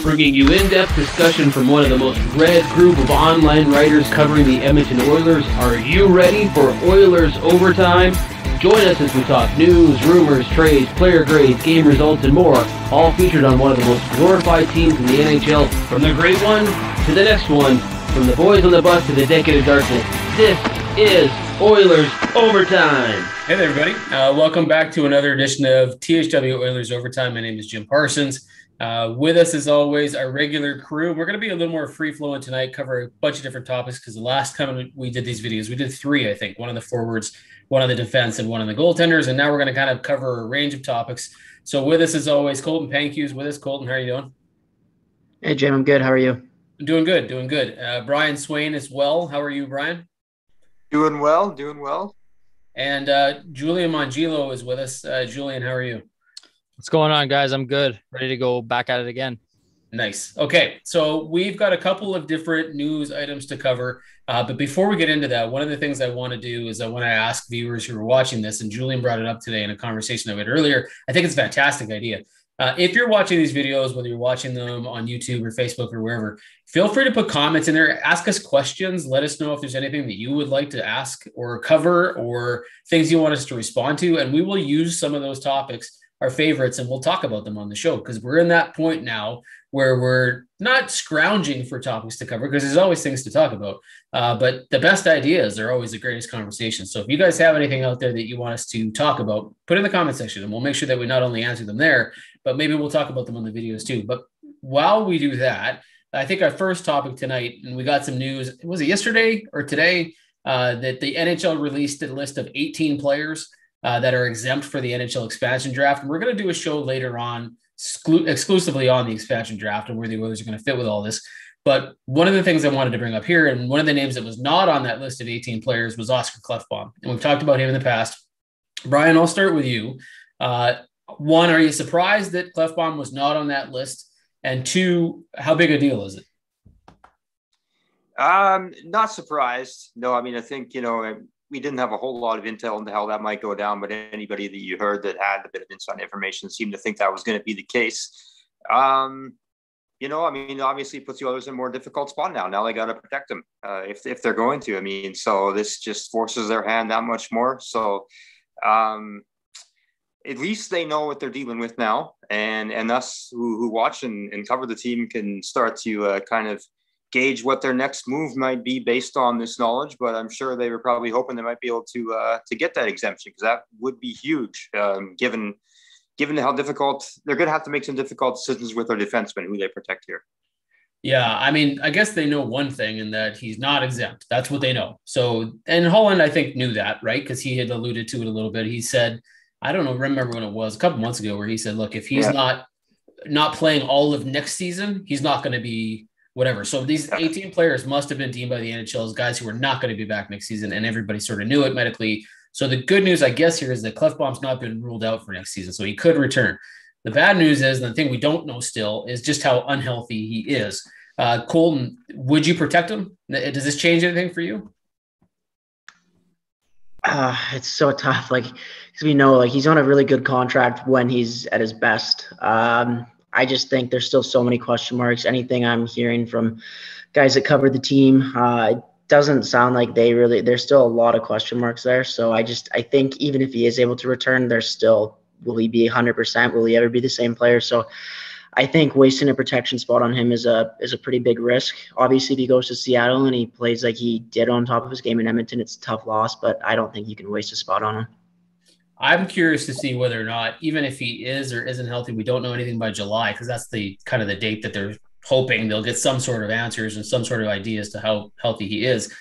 bringing you in-depth discussion from one of the most read group of online writers covering the Edmonton Oilers. Are you ready for Oilers Overtime? Join us as we talk news, rumors, trades, player grades, game results, and more, all featured on one of the most glorified teams in the NHL. From the great one to the next one, from the boys on the bus to the decade of darkness, this is Oilers Overtime. Hey there, everybody. Welcome back to another edition of THW Oilers Overtime. My name is Jim Parsons. With us, as always, our regular crew. We're going to be a little more free-flowing tonight, cover a bunch of different topics, because the last time we did these videos, we did three, I think. One on the forwards, one on the defense, and one on the goaltenders. And now we're going to kind of cover a range of topics. So with us, as always, Colton Pankiw is with us. Colton, how are you doing? Hey, Jim. I'm good. How are you? I'm doing good, doing good. Brian Swane as well. How are you, Brian? Doing well. And Julian Mongillo is with us. Julian, how are you? What's going on, guys? I'm good. Ready to go back at it again. Nice. Okay, so we've got a couple of different news items to cover. But before we get into that, one of the things I want to do is I want to ask viewers who are watching this, and Julian brought it up today in a conversation I had earlier. I think it's a fantastic idea. If you're watching these videos, whether you're watching them on YouTube or Facebook or wherever, feel free to put comments in there. Ask us questions. Let us know if there's anything that you would like to ask or cover or things you want us to respond to. And we will use some of those topics, our favorites, and we'll talk about them on the show, because we're in that point now where we're not scrounging for topics to cover, because there's always things to talk about. But the best ideas are always the greatest conversations. So if you guys have anything out there that you want us to talk about, put in the comment section, and we'll make sure that we not only answer them there, but maybe we'll talk about them on the videos too. But while we do that, I think our first topic tonight, and we got some news, was it yesterday or today, that the NHL released a list of 18 players that are exempt for the NHL expansion draft. And we're going to do a show later on exclusively on the expansion draft and where the Oilers are going to fit with all this. But one of the things I wanted to bring up here, and one of the names that was not on that list of 18 players, was Oscar Klefbom. And we've talked about him in the past. Brian, I'll start with you. One, are you surprised that Klefbom was not on that list? And two, how big a deal is it? Not surprised. No, I mean, I think, we didn't have a whole lot of intel into how that might go down, but anybody that you heard that had a bit of inside information seemed to think that was going to be the case. I mean, obviously it puts the others in a more difficult spot now. Now they got to protect them if they're going to. I mean, so this just forces their hand that much more. So at least they know what they're dealing with now. And us who watch and cover the team can start to kind of gauge what their next move might be based on this knowledge. But I'm sure they were probably hoping they might be able to get that exemption, because that would be huge, given how difficult they're going to have to make some difficult decisions with their defensemen who they protect here. Yeah, I mean, I guess they know one thing, in that he's not exempt. That's what they know. So, and Holland, I think, knew that, right? Because he had alluded to it a little bit. He said, I don't know, remember when it was, a couple months ago, where he said, look, if he's not playing all of next season, he's not going to be whatever. So these 18 players must have been deemed by the NHL as guys who are not going to be back next season, and everybody sort of knew it medically. So the good news, I guess, here is that Klefbom's not been ruled out for next season, so he could return. The bad news is, and the thing we don't know still, is just how unhealthy he is. Colton, would you protect him? Does this change anything for you? It's so tough. Because we know, he's on a really good contract when he's at his best. I just think there's still so many question marks. Anything I'm hearing from guys that cover the team, it doesn't sound like there's still a lot of question marks there. So I think even if he is able to return, there's still, will he be 100%? Will he ever be the same player? So I think wasting a protection spot on him is a pretty big risk. Obviously, if he goes to Seattle and he plays like he did on top of his game in Edmonton, it's a tough loss, but I don't think you can waste a spot on him. I'm curious to see whether or not, even if he is or isn't healthy, we don't know anything by July, because that's the kind of the date that they're hoping they'll get some sort of answers and some sort of ideas to how healthy he is.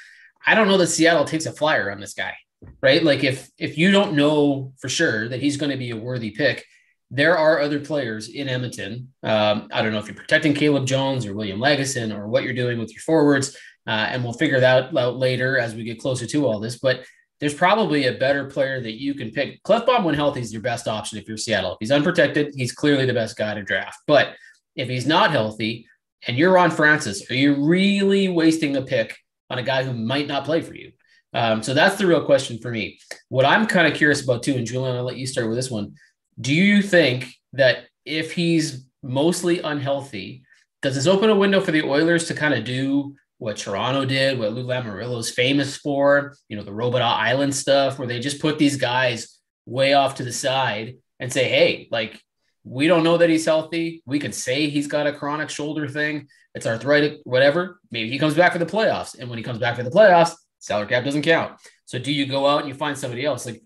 I don't know that Seattle takes a flyer on this guy, right? Like if you don't know for sure that he's going to be a worthy pick, there are other players in Edmonton. I don't know if you're protecting Caleb Jones or William Lagesson or what you're doing with your forwards, and we'll figure that out later as we get closer to all this. But there's probably a better player that you can pick. Klefbom, when healthy, is your best option if you're Seattle. If he's unprotected, he's clearly the best guy to draft. But if he's not healthy and you're on Francis, are you really wasting a pick on a guy who might not play for you? So that's the real question for me. What I'm kind of curious about too, and Julian, I'll let you start with this one. Do you think that if he's mostly unhealthy does this open a window for the Oilers to kind of do what Toronto did, what Lou Lamoriello's famous for, the Robidas Island stuff, where they just put these guys way off to the side and say, hey, like, we don't know that he's healthy. We could say he's got a chronic shoulder thing. It's arthritic, whatever. Maybe he comes back for the playoffs. And when he comes back for the playoffs, salary cap doesn't count. So do you go out and you find somebody else? Like,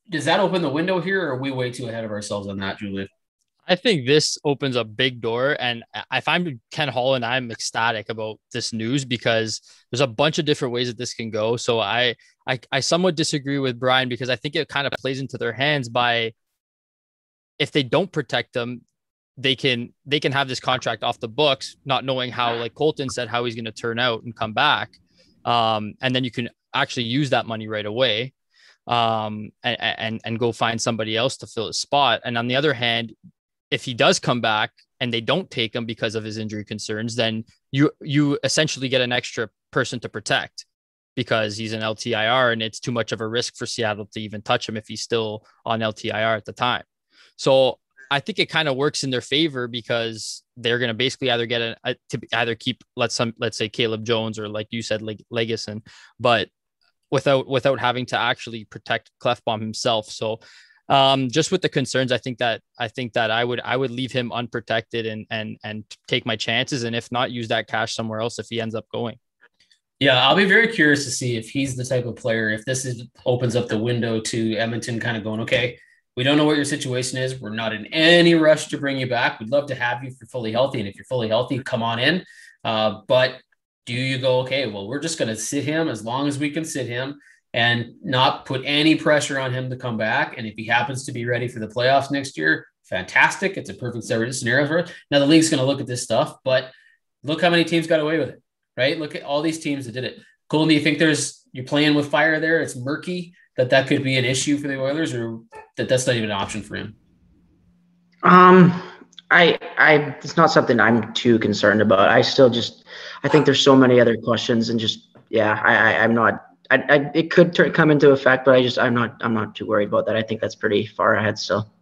does that open the window here, or are we way too ahead of ourselves on that, Julian? I think this opens a big door. And if I'm Ken Holland, I'm ecstatic about this news because there's a bunch of different ways that this can go. So I somewhat disagree with Brian because I think it kind of plays into their hands by, if they don't protect them, they can have this contract off the books, not knowing how, like Colton said, how he's going to turn out and come back. And then you can actually use that money right away and go find somebody else to fill his spot. And on the other hand, if he does come back and they don't take him because of his injury concerns, then you essentially get an extra person to protect because he's an LTIR and it's too much of a risk for Seattle to even touch him if he's still on LTIR at the time. So I think it kind of works in their favor because they're going to basically either get to either keep, let's say Caleb Jones or, like you said, like Legason, but without having to actually protect Klefbom himself. So just with the concerns, I think that I would leave him unprotected and take my chances. And if not, use that cash somewhere else if he ends up going. Yeah, I'll be very curious to see if he's the type of player, if this opens up the window to Edmonton kind of going, okay, we don't know what your situation is. We're not in any rush to bring you back. We'd love to have you if you're fully healthy. And if you're fully healthy, come on in. But do you go, okay, well, we're just going to sit him as long as we can sit him and not put any pressure on him to come back. And if he happens to be ready for the playoffs next year, fantastic. It's a perfect scenario for it. Now the league's going to look at this stuff, but look how many teams got away with it, right? Look at all these teams that did it. Colton, do you think you're playing with fire there? It's murky that could be an issue for the Oilers, or that's not even an option for him? It's not something I'm too concerned about. I think there's so many other questions and I'm not. It could come into effect, but I'm not too worried about that. I think that's pretty far ahead still.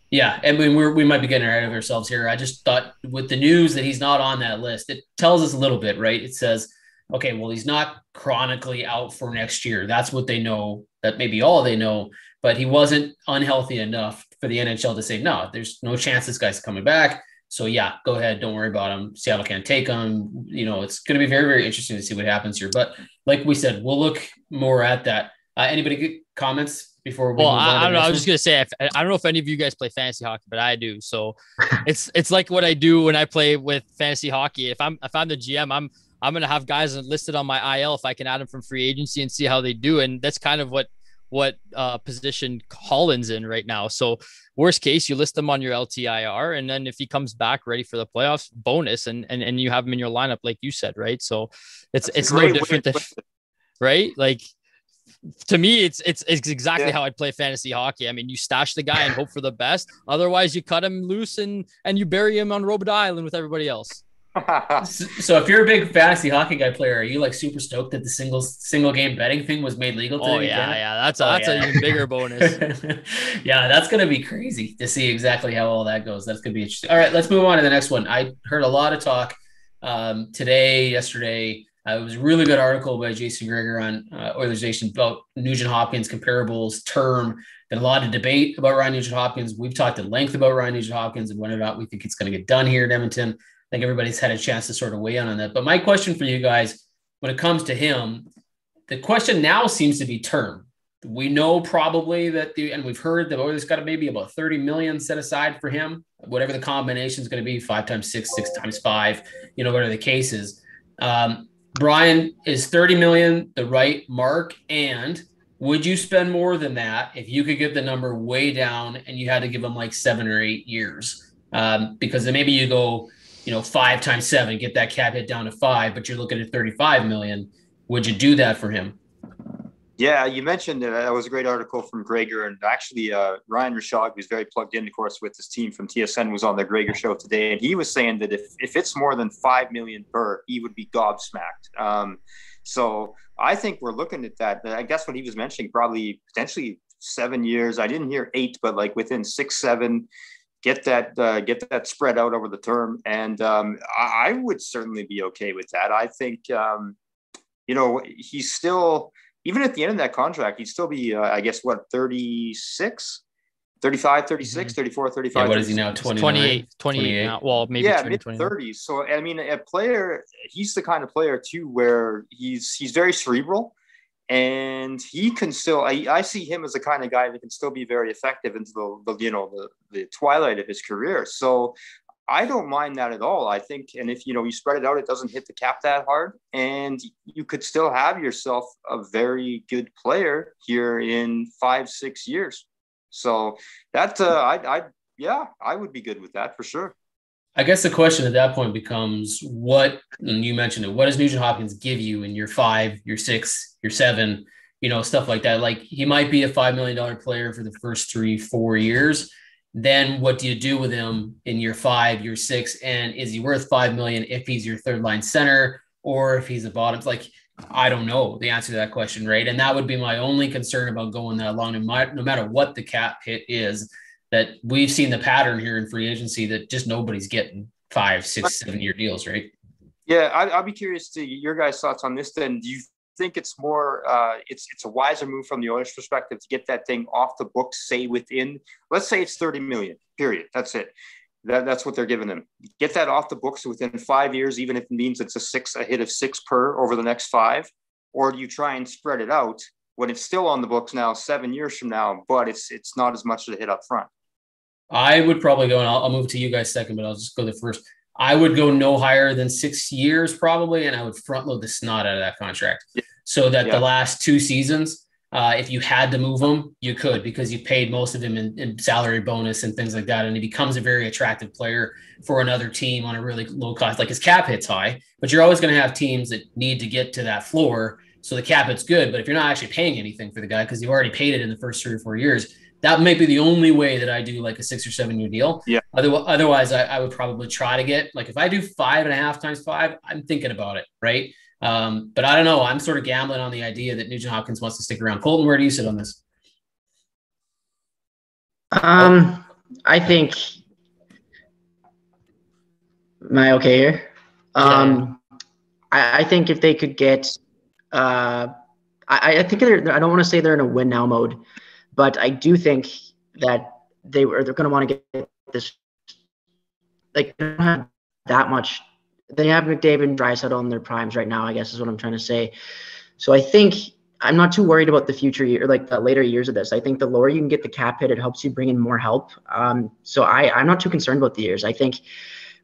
Yeah, and we might be getting ahead of ourselves here. I just thought with the news that he's not on that list, it tells us a little bit, right? It says, okay, well, he's not chronically out for next year. That's what they know. That may be all they know, but he wasn't unhealthy enough for the NHL to say, no, there's no chance this guy's coming back. So yeah, go ahead. Don't worry about him. Seattle can't take him. It's going to be very, very interesting to see what happens here. But like we said, we'll look more at that. Anybody get comments before we move on? I don't know. I was just going to say, I don't know if any of you guys play fantasy hockey, but I do. So it's like what I do when I play with fantasy hockey. If I'm the GM, I'm going to have guys listed on my IL if I can add them from free agency and see how they do. And that's kind of what position Holland's in right now. So worst case, you list them on your LTIR. And then if he comes back ready for the playoffs, bonus, and you have him in your lineup, like you said, right? So it's no different than, right? Like, to me, it's exactly how I'd play fantasy hockey. I mean, you stash the guy and hope for the best. Otherwise, you cut him loose and you bury him on Robidas Island with everybody else. So if you're a big fantasy hockey guy player, are you like super stoked that the single game betting thing was made legal today? That's an even bigger bonus. Yeah, that's gonna be crazy to see exactly how all that goes. That's gonna be interesting. All right, let's move on to the next one. I heard a lot of talk yesterday. It was a really good article by Jason Greger on Oilers Nation about Nugent-Hopkins comparables term. Been a lot of debate about Ryan Nugent-Hopkins. We've talked at length about Ryan Nugent-Hopkins and whether or not we think it's going to get done here in Edmonton. I think everybody's had a chance to sort of weigh in on that. But my question for you guys, when it comes to him, the question now seems to be term. We know probably and we've heard that Oilers got maybe about $30 million set aside for him, whatever the combination is going to be, 5 times 6, 6 times 5, whatever the case is. Brian, is $30 million the right mark? And would you spend more than that if you could get the number way down and you had to give him like 7 or 8 years? Because then maybe you go, 5 times 7, get that cap hit down to 5, but you're looking at $35 million. Would you do that for him? Yeah, you mentioned that was a great article from Greger, and actually Ryan Rishaug, who's very plugged in, of course, with his team from TSN, was on the Greger show today, and he was saying that if it's more than $5 million per, he would be gobsmacked. So I think we're looking at that. I guess what he was mentioning, probably potentially 7 years. I didn't hear 8, but like within 6, 7. get that spread out over the term. And I would certainly be okay with that. I think, he's still, even at the end of that contract, he'd still be, 36, 35, 36, 34, 35. Yeah, what is he now? 28 now. Well, maybe mid 30s. So, I mean, a player, he's the kind of player too, where he's very cerebral, and he can still, I see him as the kind of guy that can still be very effective into the twilight of his career. So I don't mind that at all. I think, and if, you spread it out, it doesn't hit the cap that hard, and you could still have yourself a very good player here in 5-6 years. So that, I would be good with that for sure. I guess the question at that point becomes and you mentioned it, what does Nugent-Hopkins give you in year 5, year 6, year 7, stuff like that? Like, he might be a $5 million player for the first 3-4 years. Then what do you do with him in year 5, year 6? And is he worth $5 million if he's your third line center, or if he's a bottom? Like, I don't know the answer to that question, right? And that would be my only concern about going that long, no matter what the cap hit is, that we've seen the pattern here in free agency that just nobody's getting 5, 6, 7-year deals, right? Yeah, I'll be curious to your guys' thoughts on this. Then, do you think it's more, it's a wiser move from the Oilers' perspective to get that thing off the books, say within, let's say it's $30 million, period. That's it. That's what they're giving them. Get that off the books within 5 years, even if it means it's a hit of 6 per over the next 5, or do you try and spread it out when it's still on the books now, 7 years from now, but it's not as much of a hit up front? I would probably go, and I'll move to you guys second, but I'll just go the first. I would go no higher than 6 years probably, and I would front load the snot out of that contract. Yeah. So that the last 2 seasons, if you had to move him, you could, because you paid most of him in salary bonus and things like that, and he becomes a very attractive player for another team on a really low cost. Like, his cap hit's high, but you're always going to have teams that need to get to that floor, so the cap hit's good. But if you're not actually paying anything for the guy because you've already paid it in the first 3 or 4 years, that might be the only way that I do like a 6 or 7 year deal. Yeah. Otherwise, I would probably try to get, like, if I do 5.5 times 5, I'm thinking about it, right? But I don't know. I'm sort of gambling on the idea that Nugent-Hopkins wants to stick around. Colton, where do you sit on this? I think. Am I okay here? I think if they could get, I think I don't want to say they're in a win now mode, but I do think that they're going to want to get this. Like, they don't have that much. They have McDavid and Draisaitl in their primes right now, I guess is what I'm trying to say. So I think I'm not too worried about the future year, like the later years of this. I think the lower you can get the cap hit, it helps you bring in more help. So I'm not too concerned about the years. I think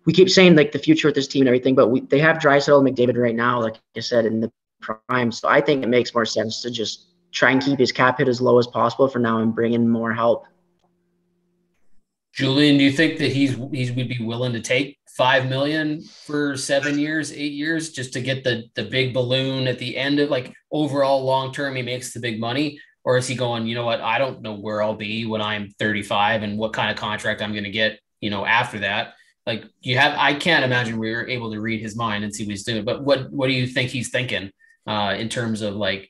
we keep saying, like, the future with this team and everything, but they have Draisaitl and McDavid right now, like I said, in the prime. So I think it makes more sense to just try and keep his cap hit as low as possible for now and bring in more help. Julian, do you think that he would be willing to take $5 million for 7 years, 8 years, just to get the big balloon at the end of, like, overall long-term, he makes the big money? Or is he going, you know what, I don't know where I'll be when I'm 35 and what kind of contract I'm going to get, after that. Like, I can't imagine we were able to read his mind and see what he's doing, but what do you think he's thinking in terms of, like,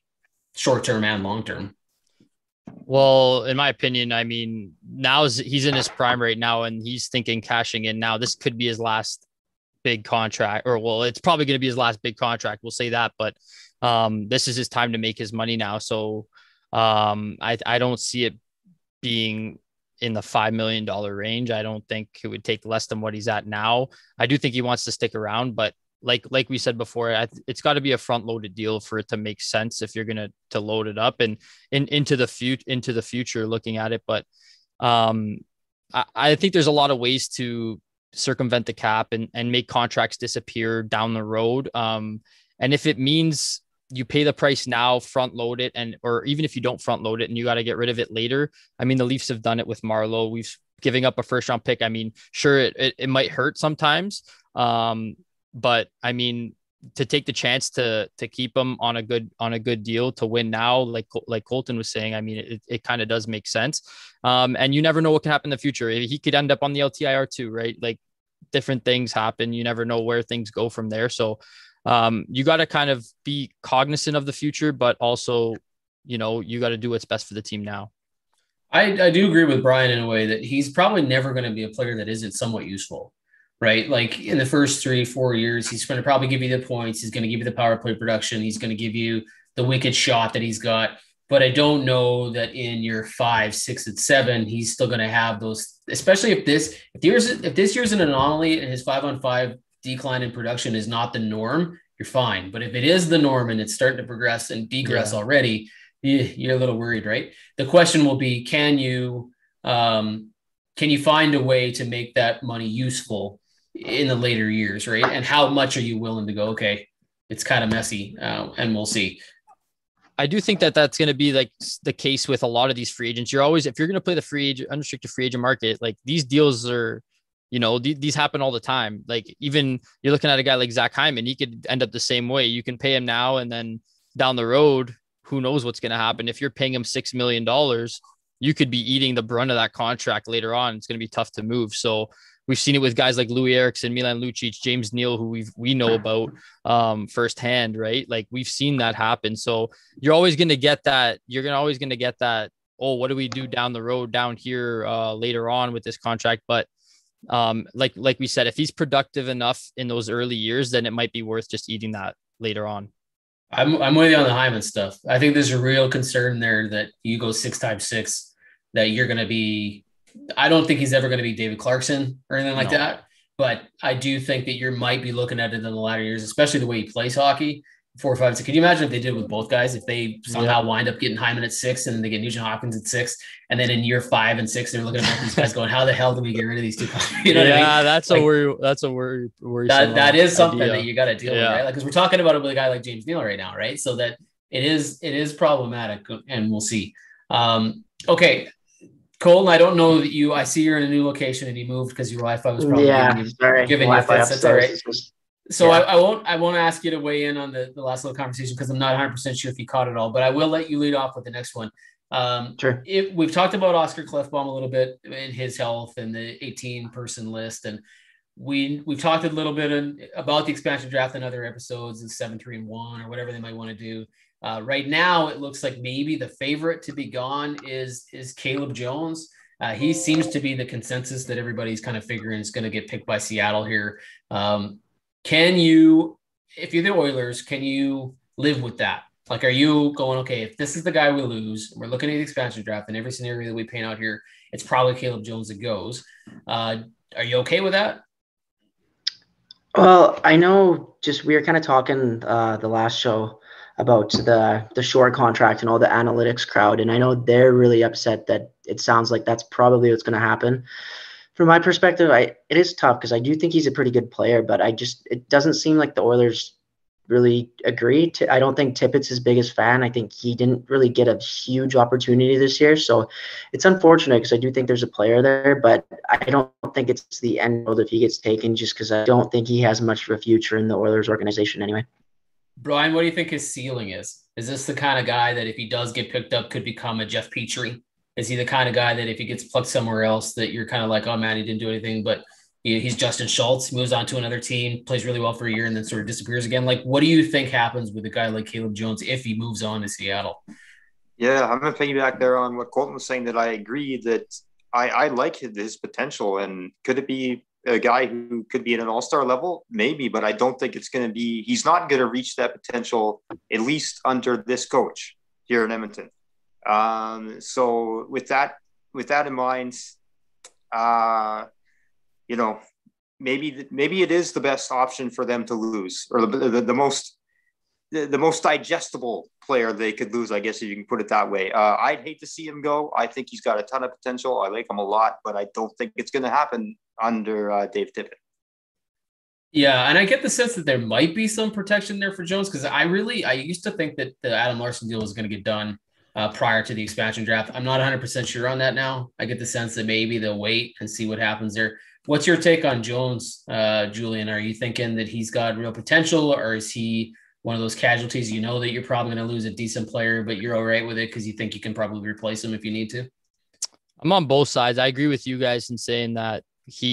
short-term and long-term? Well, in my opinion, I mean, he's in his prime right now, and he's thinking cashing in now. This could be his last big contract, it's probably going to be his last big contract. We'll say that, but this is his time to make his money now. So I don't see it being in the $5 million range. I don't think it would take less than what he's at now. I do think he wants to stick around, but like we said before, it's got to be a front loaded deal for it to make sense if you're going to load it up and into the future looking at it. But I think there's a lot of ways to circumvent the cap and make contracts disappear down the road. And if it means you pay the price now, front load it, or even if you don't front load it and you got to get rid of it later. I mean, the Leafs have done it with Marleau. We've giving up a first round pick. I mean, sure, it might hurt sometimes. But I mean, to take the chance to keep him on a good deal to win now, like Colton was saying, I mean, it kind of does make sense. And you never know what can happen in the future. He could end up on the LTIR too, right? Like, different things happen. You never know where things go from there. So you got to kind of be cognizant of the future, but also, you got to do what's best for the team now. I do agree with Brian in a way that he's probably never going to be a player that isn't somewhat useful, right? Like in the first 3-4 years, he's going to probably give you the points. He's going to give you the power play production. He's going to give you the wicked shot that he's got. But I don't know that in year 5, 6, and 7, he's still going to have those, especially if this year's an anomaly and his 5-on-5 decline in production is not the norm, you're fine. But if it is the norm and it's starting to progress and degress already, you're a little worried, right? The question will be, can you find a way to make that money useful in the later years, right? And how much are you willing to go, okay, it's kind of messy, and we'll see. I do think that that's going to be like the case with a lot of these free agents. You're always, if you're going to play the unrestricted free agent market, like these deals are, these happen all the time. Like even you're looking at a guy like Zach Hyman, he could end up the same way. You can pay him now and then down the road, who knows what's going to happen. If you're paying him $6 million, you could be eating the brunt of that contract later on. It's going to be tough to move. So we've seen it with guys like Louis Eriksson, Milan Lucic, James Neal, who we know about firsthand, right? Like we've seen that happen. So you're always going to get that. Always going to get that. Oh, what do we do down the road down here later on with this contract? But like we said, if he's productive enough in those early years, then it might be worth just eating that later on. I'm with you on the Hyman stuff. I think there's a real concern there that you go 6x6, that you're going to be. I don't think he's ever going to be David Clarkson or anything like that. But I do think that you might be looking at it in the latter years, especially the way he plays hockey. 4 or 5. So can you imagine if they did with both guys? If they somehow wind up getting Hyman at 6 and then they get Nugent-Hopkins at 6, and then in year 5 and 6 they're looking at both these guys going, "How the hell do we get rid of these two?" You know what I mean? That's like, a worry. That's a worry. That is something that you got to deal with, right? Like because we're talking about it with a guy like James Neal right now, right? So that it is problematic, and we'll see. Okay. Colton, I don't know that I see you're in a new location and you moved because your Wi-Fi was probably giving you fits. That's all right. So I won't ask you to weigh in on the last little conversation because I'm not 100% sure if you caught it all, but I will let you lead off with the next one. Sure. We've talked about Oscar Klefbom a little bit in his health and the 18-person list, and we've talked a little bit about the expansion draft in other episodes and 7-3-1 or whatever they might want to do. Right now, it looks like maybe the favorite to be gone is Caleb Jones. He seems to be the consensus that everybody's kind of figuring is going to get picked by Seattle here. Can you, if you're the Oilers, can you live with that? Like, are you going, okay, if this is the guy we lose, we're looking at the expansion draft and every scenario that we paint out here, it's probably Caleb Jones that goes. Are you okay with that? Well, I know we were kind of talking the last show about the short contract and all the analytics crowd. And I know they're really upset that it sounds like that's probably what's going to happen. From my perspective, it is tough because I do think he's a pretty good player, but it doesn't seem like the Oilers really agree. I don't think Tippett's his biggest fan. I think he didn't really get a huge opportunity this year. So it's unfortunate because I do think there's a player there, but I don't think it's the end if he gets taken just because I don't think he has much of a future in the Oilers organization anyway. Brian, what do you think his ceiling is? Is this the kind of guy that if he does get picked up could become a Jeff Petrie? Is he the kind of guy that if he gets plucked somewhere else that you're kind of like, oh man, he didn't do anything, but he's Justin Schultz, moves on to another team, plays really well for a year and then sort of disappears again? Like, what do you think happens with a guy like Caleb Jones if he moves on to Seattle? Yeah, I'm going to piggyback there on what Colton was saying, that I agree that I like his potential. And could it be a guy who could be at an all-star level? Maybe, but I don't think it's going to be – he's not going to reach that potential, at least under this coach here in Edmonton. So with that in mind, maybe it is the best option for them to lose, or the most digestible player they could lose, I guess, if you can put it that way. I'd hate to see him go. I think he's got a ton of potential. I like him a lot, but I don't think it's going to happen under Dave Tippett. Yeah, and I get the sense that there might be some protection there for Jones because I used to think that the Adam Larson deal was going to get done prior to the expansion draft. I'm not 100% sure on that now. I get the sense that maybe they'll wait and see what happens there. What's your take on Jones, Julian? Are you thinking that he's got real potential, or is he one of those casualties? You know that you're probably going to lose a decent player, but you're all right with it because you think you can probably replace him if you need to? I'm on both sides. I agree with you guys in saying that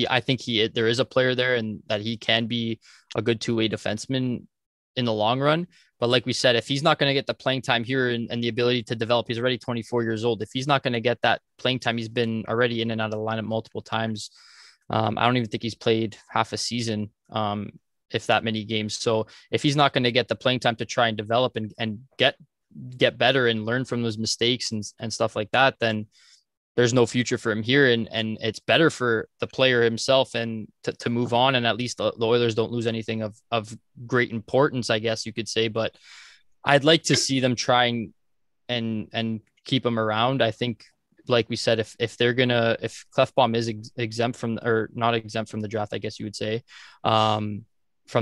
I think there is a player there and that he can be a good two-way defenseman. in the long run. But like we said, if he's not going to get the playing time here and the ability to develop, he's already 24 years old. If he's not going to get that playing time, he's been already in and out of the lineup multiple times. I don't even think he's played half a season, if that many games. So if he's not going to get the playing time to try and develop and get better and learn from those mistakes and stuff like that, then there's no future for him here. And it's better for the player himself and to move on. And at least the Oilers don't lose anything of great importance, I guess you could say. But I'd like to see them trying and keep him around. I think, like we said, if Klefbom is exempt from, or not exempt from the draft, I guess you would say, from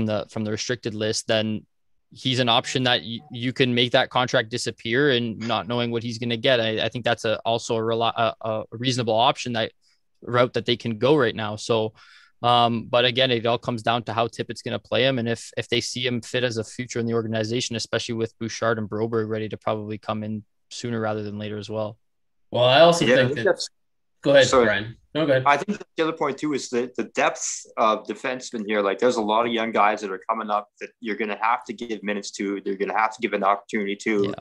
the restricted list, then he's an option that you can make that contract disappear and not knowing what he's going to get. I think that's also a reasonable option, that route that they can go right now. So, but again, it all comes down to how Tippett's going to play him. And if they see him fit as a future in the organization, especially with Bouchard and Broberg ready to probably come in sooner rather than later as well. Well, I also think that. Go ahead, Brian. No, go ahead. I think the other point too is the depth of defensemen here. Like, there's a lot of young guys that are coming up that you're going to have to give minutes to. They're going to have to give an opportunity to. Yeah.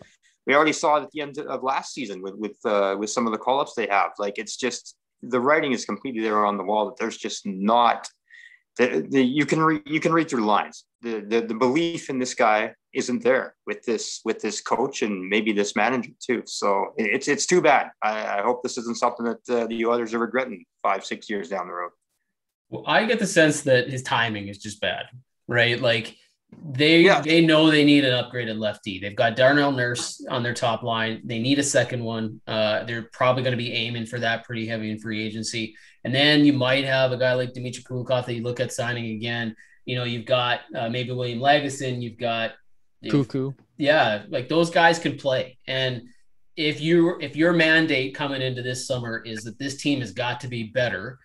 We already saw it at the end of last season with some of the call-ups they have. Like, it's just, the writing is completely there on the wall that there's just not. You can read through the lines. The belief in this guy isn't there with this coach and maybe this manager too. So it's too bad. I hope this isn't something that the Oilers are regretting 5-6 years down the road. Well, I get the sense that his timing is just bad, right? Like they know they need an upgraded lefty. They've got Darnell Nurse on their top line. They need a second one. They're probably going to be aiming for that pretty heavy in free agency. And then you might have a guy like Dmitry Kulikov that you look at signing again. You know, you've got maybe William Lagesson. You've got Cuckoo. Yeah, like those guys can play. And if your mandate coming into this summer is that this team has got to be better,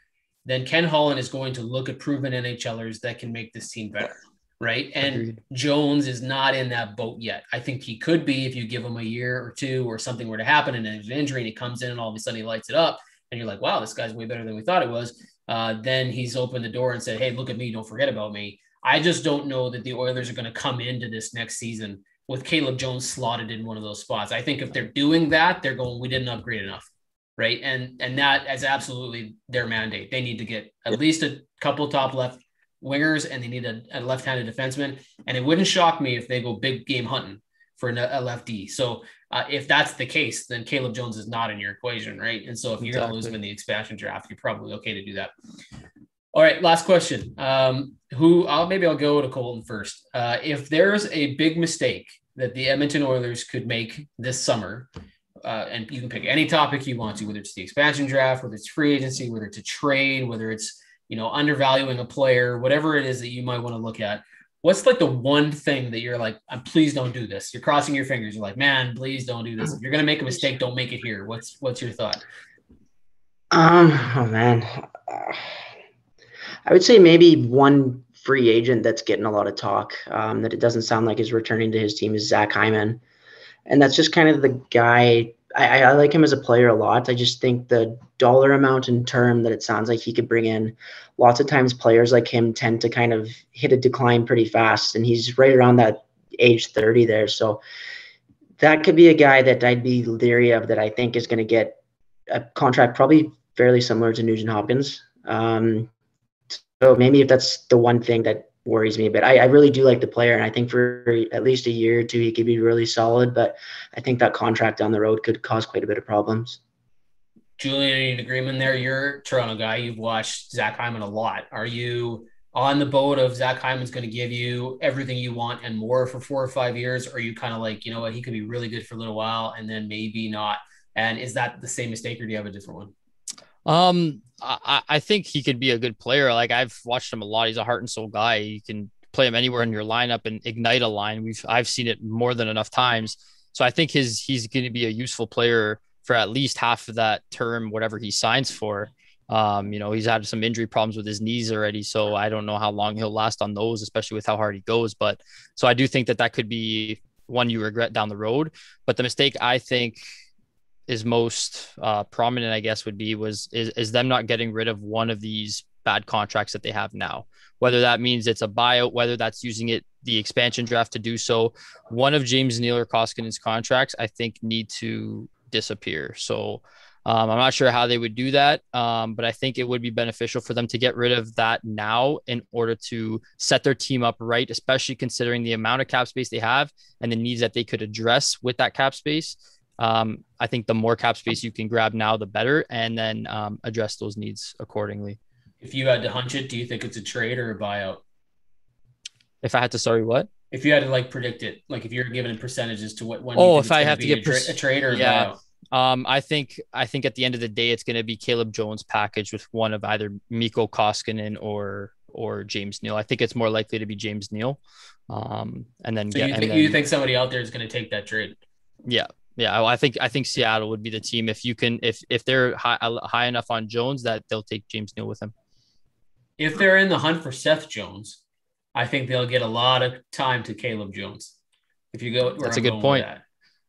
then Ken Holland is going to look at proven NHLers that can make this team better, right? And Agreed. Jones is not in that boat yet. I think he could be if you give him a year or two, or something were to happen and there's an injury and he comes in and all of a sudden he lights it up and you're like, wow, this guy's way better than we thought it was. Then he's opened the door and said, hey, look at me, don't forget about me. I just don't know that the Oilers are going to come into this next season with Caleb Jones slotted in one of those spots. I think if they're doing that, they're going, we didn't upgrade enough, right? And that is absolutely their mandate. They need to get at least a couple top left wingers, and they need a left-handed defenseman. And it wouldn't shock me if they go big game hunting for a lefty. So if that's the case, then Caleb Jones is not in your equation, right? And so if you're going to lose him in the expansion draft, you're probably okay to do that. All right, last question. Maybe I'll go to Colton first. If there's a big mistake that the Edmonton Oilers could make this summer, and you can pick any topic you want to, whether it's the expansion draft, whether it's free agency, whether it's a trade, whether it's, undervaluing a player, whatever it is that you might want to look at, what's like the one thing that you're like, please don't do this? You're crossing your fingers. You're like, man, please don't do this. If you're going to make a mistake, don't make it here. What's your thought? Oh man. I would say maybe one free agent that's getting a lot of talk, that it doesn't sound like is returning to his team, is Zach Hyman. And that's just kind of the guy. I like him as a player a lot. I just think the dollar amount and term that it sounds like he could bring in, lots of times players like him tend to kind of hit a decline pretty fast. And he's right around that age 30 there. So that could be a guy that I'd be leery of, that I think is going to get a contract probably fairly similar to Nugent-Hopkins. So maybe if that's the one thing that worries me, but I really do like the player, and I think for at least a year or two he could be really solid, but I think that contract down the road could cause quite a bit of problems. Julian, any agreement there? You're a Toronto guy. You've watched Zach Hyman a lot. Are you on the boat of Zach Hyman's going to give you everything you want and more for 4 or 5 years? Or are you kind of like, you know what, he could be really good for a little while and then maybe not? And is that the same mistake, or do you have a different one? I think he could be a good player. Like, I've watched him a lot. He's a heart and soul guy. You can play him anywhere in your lineup and ignite a line. I've seen it more than enough times. So I think he's going to be a useful player for at least half of that term, whatever he signs for. He's had some injury problems with his knees already, so I don't know how long he'll last on those, especially with how hard he goes. But so I do think that could be one you regret down the road. But the mistake I think is most prominent, I guess, is them not getting rid of one of these bad contracts that they have now, whether that means it's a buyout, whether that's using it the expansion draft to do so. One of James Neal or Koskinen's contracts, I think, need to disappear. So I'm not sure how they would do that, but I think it would be beneficial for them to get rid of that now in order to set their team up right, especially considering the amount of cap space they have and the needs that they could address with that cap space. I think the more cap space you can grab now, the better, and then address those needs accordingly. If you had to hunch it, do you think it's a trade or a buyout? If I had to, sorry, what? If you had to like predict it, like if you're given percentages to what one. Oh, if I have to get a trade or a yeah. buyout. I think at the end of the day, it's going to be Caleb Jones packaged with one of either Mikko Koskinen or James Neal. I think it's more likely to be James Neal. And then so you think somebody out there is going to take that trade? Yeah. Yeah. I think Seattle would be the team if they're high enough on Jones that they'll take James Neal with him. If they're in the hunt for Seth Jones, I think they'll get a lot of time to Caleb Jones. If you go, that's a good point.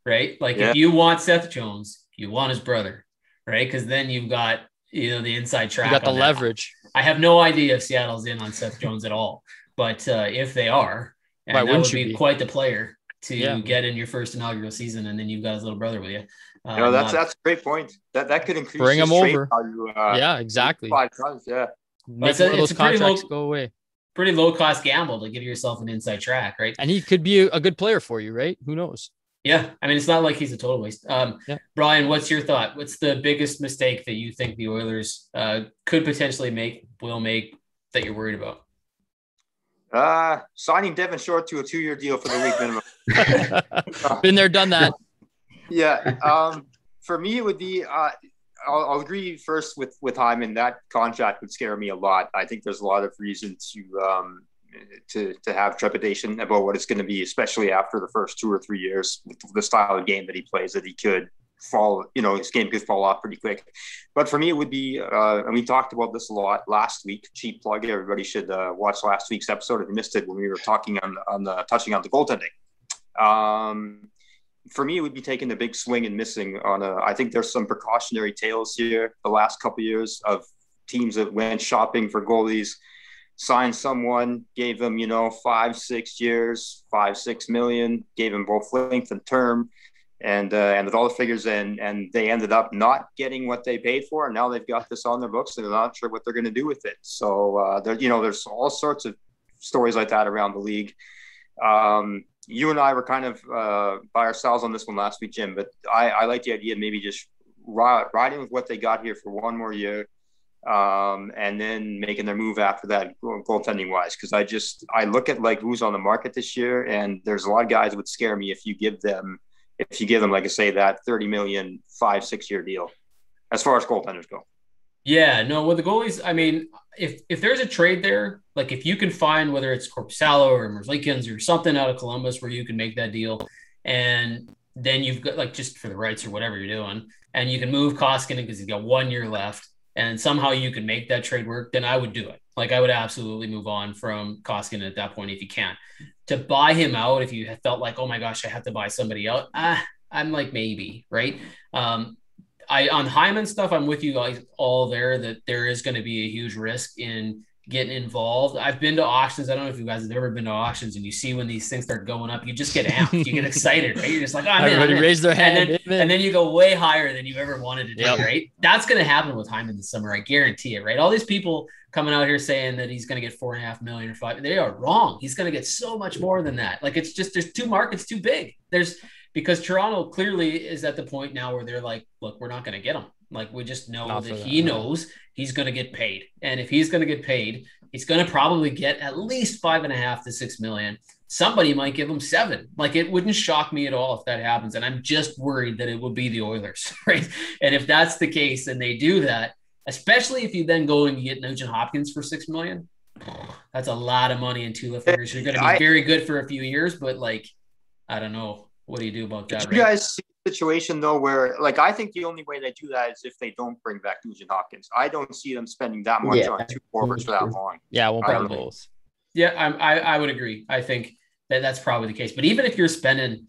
Right? Like if you want Seth Jones, you want his brother, right? Because then you've got, the inside track. You got the leverage. I have no idea if Seattle's in on Seth Jones at all, but if they are, and that would be quite the player to get in your first inaugural season, and then you've got his little brother with you. That's a great point. That could increase. Bring him over. Value, yeah, exactly. 5 times. Yeah, make one of those contracts go away. Pretty low cost gamble to give yourself an inside track, right? And he could be a good player for you, right? Who knows? Yeah, I mean, it's not like he's a total waste. Brian, what's your thought? What's the biggest mistake that you think the Oilers could potentially will make that you're worried about? Signing Devin Short to a 2-year deal for the league minimum. Been there, done that. Yeah. For me, it would be I'll agree first with Hyman. That contract would scare me a lot. I think there's a lot of reason to have trepidation about what it's going to be, especially after the first 2 or 3 years with the style of game that he plays, that he could fall, his game could fall off pretty quick. But for me, it would be, and we talked about this a lot last week, cheap plug. Everybody should watch last week's episode if you missed it when we were talking touching on the goaltending. For me, it would be taking a big swing and missing on I think there's some precautionary tales here the last couple of years of teams that went shopping for goalies, signed someone, gave them, 5-6 years, $5-6 million, gave them both length and term, and with all the figures, and they ended up not getting what they paid for, and now they've got this on their books and they're not sure what they're going to do with it. So there's all sorts of stories like that around the league. You and I were kind of by ourselves on this one last week, Jim, but I like the idea of maybe just riding with what they got here for one more year, and then making their move after that goaltending wise. Because I look at like who's on the market this year, and there's a lot of guys that would scare me if you give them, like I say, that $30 million, 5-6 year deal, as far as goaltenders go. Yeah, no, with the goalies, I mean, if there's a trade there, like if you can find whether it's Korpisalo or Merzlikins or something out of Columbus where you can make that deal, and then you've got like just for the rights or whatever you're doing, and you can move Koskinen because he's got 1 year left, and somehow you can make that trade work, then I would do it. Like I would absolutely move on from Koskinen at that point if you can. To buy him out, if you felt like, oh my gosh, I have to buy somebody out, I'm like maybe, right? On Hyman stuff, I'm with you guys all there that there is going to be a huge risk in getting involved. I've been to auctions. I don't know if you guys have ever been to auctions, and you see when these things start going up, you just get amped. You get excited, right? You're just like, oh, everybody raise their hand. And then you go way higher than you ever wanted to do, right? That's going to happen with Hyman this summer. I guarantee it, right? All these people coming out here saying that he's going to get $4.5 million or $5 million, they are wrong. He's going to get so much more than that. Like it's just, there's two markets too big. Because Toronto clearly is at the point now where they're like, look, we're not going to get him. Like, we just know that he knows he's going to get paid. And if he's going to get paid, he's going to probably get at least $5.5 to $6 million. Somebody might give him $7 million. Like, it wouldn't shock me at all if that happens. And I'm just worried that it would be the Oilers, right? And if that's the case and they do that, especially if you then go and you get Nugent-Hopkins for $6 million, that's a lot of money in two left fingers. You're going to be very good for a few years, but like, I don't know. What do you do about that? Did you guys see a situation though where, like, I think the only way they do that is if they don't bring back Nugent-Hopkins. I don't see them spending that much on two forwards for that long. Yeah, won't bring both. Yeah, I would agree. I think that's probably the case. But even if you're spending,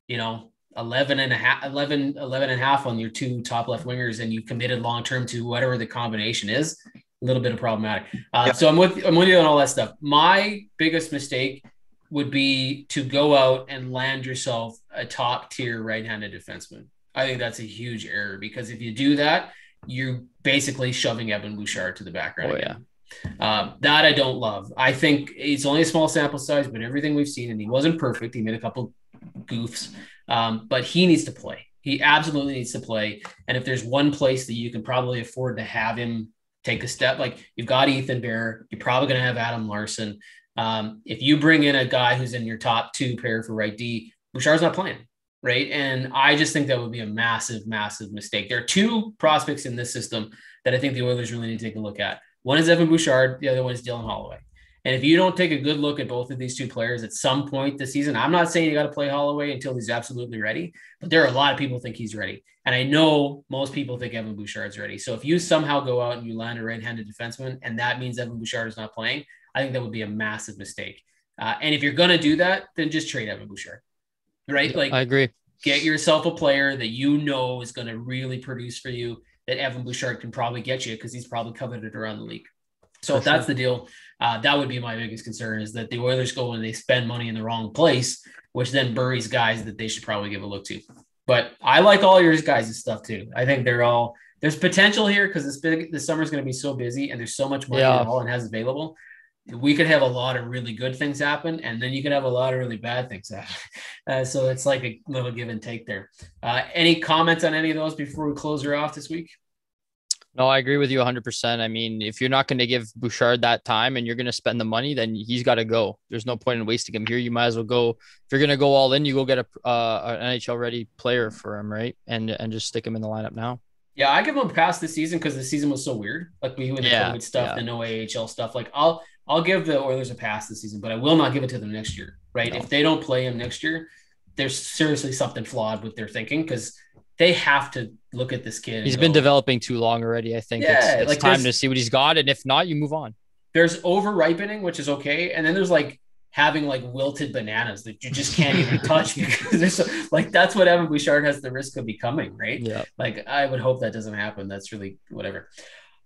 11 and a half on your two top left wingers, and you committed long term to whatever the combination is, a little bit of problematic. So I'm with you on all that stuff. My biggest mistake would be to go out and land yourself a top tier right-handed defenseman. I think that's a huge error, because if you do that, you're basically shoving Evan Bouchard to the background again. That I don't love. I think it's only a small sample size, but everything we've seen, and he wasn't perfect. He made a couple goofs, but he needs to play. He absolutely needs to play. And if there's one place that you can probably afford to have him take a step, like you've got Ethan Bear, you're probably going to have Adam Larson. If you bring in a guy who's in your top 2 pair for right D, Bouchard's not playing, right? And I just think that would be a massive, massive mistake. There are 2 prospects in this system that I think the Oilers really need to take a look at. One is Evan Bouchard. The other one is Dylan Holloway. And if you don't take a good look at both of these 2 players at some point this season, I'm not saying you got to play Holloway until he's absolutely ready, but there are a lot of people think he's ready. And I know most people think Evan Bouchard's ready. So if you somehow go out and you land a right-handed defenseman, and that means Evan Bouchard is not playing, I think that would be a massive mistake. And if you're going to do that, then just trade Evan Bouchard, right? Like, I agree. Get yourself a player that you know is going to really produce for you, that Evan Bouchard can probably get you, because he's probably coveted around the league. So if that's the deal, that would be my biggest concern, is that the Oilers go and they spend money in the wrong place, which then buries guys that they should probably give a look to. But I like all your guys' stuff too. I think there's potential here, because this summer is going to be so busy and there's so much money that Holland has available. We could have a lot of really good things happen, and then you could have a lot of really bad things happen. So it's like a little give and take there. Any comments on any of those before we close her off this week? No, I agree with you 100%. I mean, if you're not going to give Bouchard that time and you're going to spend the money, then he's got to go. There's no point in wasting him here. You might as well go. If you're going to go all in, you go get an NHL ready player for him, right? And just stick him in the lineup now. Yeah, I give him a pass this season because the season was so weird. Like we went the COVID stuff, the no AHL stuff. Like I'll give the Oilers a pass this season, but I will not give it to them next year, right? No. If they don't play him next year, there's seriously something flawed with their thinking, because they have to look at this kid. He's been developing too long already. I think it's like time to see what he's got. And if not, you move on. There's over ripening, which is okay. And then there's like having like wilted bananas that you just can't even touch, because there's like, that's what Evan Bouchard has the risk of becoming, right? Yeah. Like I would hope that doesn't happen. That's really whatever.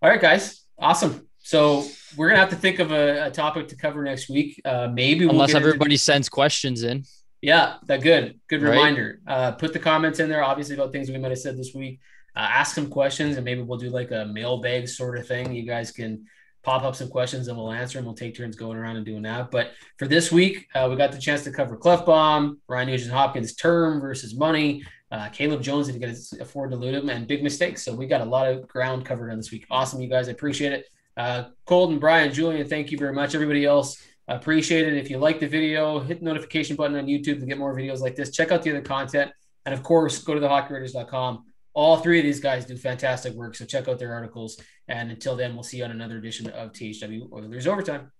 All right, guys. Awesome. So we're going to have to think of a topic to cover next week. Maybe unless everybody sends questions in. Yeah, good reminder. Put the comments in there, obviously, about things we might have said this week. Ask some questions, and maybe we'll do like a mailbag sort of thing. You guys can pop up some questions and we'll answer them. We'll take turns going around and doing that. But for this week, we got the chance to cover Klefbom, Ryan Nugent-Hopkins term versus money, Caleb Jones, if you guys afford to loot him, and big mistakes. So we got a lot of ground covered on this week. Awesome, you guys. I appreciate it. Colton, Brian, Julian, thank you very much. Everybody else, appreciate it. If you like the video, hit the notification button on YouTube to get more videos like this. Check out the other content. And of course, go to thehockeywriters.com. All 3 of these guys do fantastic work, so check out their articles. And until then, we'll see you on another edition of THW Oilers Overtime.